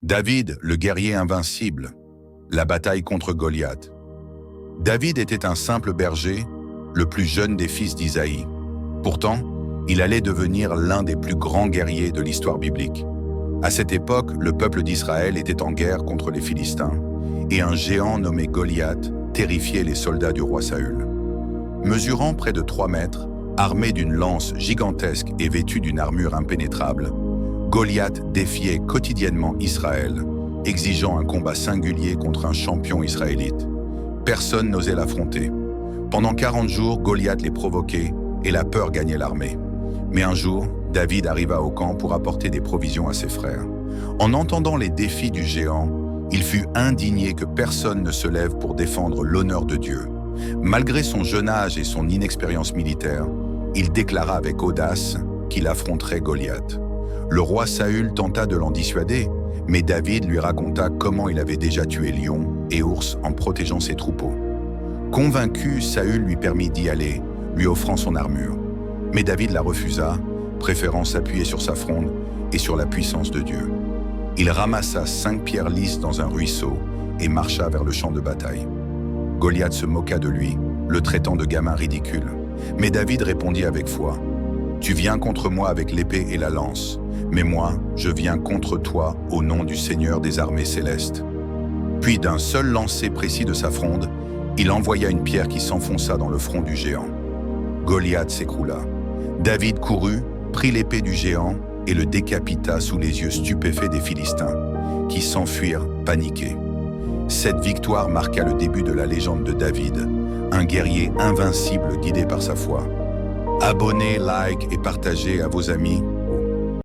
David, le guerrier invincible. La bataille contre Goliath. David était un simple berger, le plus jeune des fils d'Isaïe. Pourtant, il allait devenir l'un des plus grands guerriers de l'histoire biblique. À cette époque, le peuple d'Israël était en guerre contre les Philistins, et un géant nommé Goliath terrifiait les soldats du roi Saül. Mesurant près de 3 mètres, armé d'une lance gigantesque et vêtu d'une armure impénétrable, Goliath défiait quotidiennement Israël, exigeant un combat singulier contre un champion israélite. Personne n'osait l'affronter. Pendant 40 jours, Goliath les provoquait et la peur gagnait l'armée. Mais un jour, David arriva au camp pour apporter des provisions à ses frères. En entendant les défis du géant, il fut indigné que personne ne se lève pour défendre l'honneur de Dieu. Malgré son jeune âge et son inexpérience militaire, il déclara avec audace qu'il affronterait Goliath. Le roi Saül tenta de l'en dissuader, mais David lui raconta comment il avait déjà tué lions et ours en protégeant ses troupeaux. Convaincu, Saül lui permit d'y aller, lui offrant son armure. Mais David la refusa, préférant s'appuyer sur sa fronde et sur la puissance de Dieu. Il ramassa 5 pierres lisses dans un ruisseau et marcha vers le champ de bataille. Goliath se moqua de lui, le traitant de gamin ridicule. Mais David répondit avec foi, « Tu viens contre moi avec l'épée et la lance, mais moi, je viens contre toi au nom du Seigneur des armées célestes. » Puis d'un seul lancer précis de sa fronde, il envoya une pierre qui s'enfonça dans le front du géant. Goliath s'écroula. David courut, prit l'épée du géant et le décapita sous les yeux stupéfaits des Philistins, qui s'enfuirent paniqués. Cette victoire marqua le début de la légende de David, un guerrier invincible guidé par sa foi. Abonnez, like et partagez à vos amis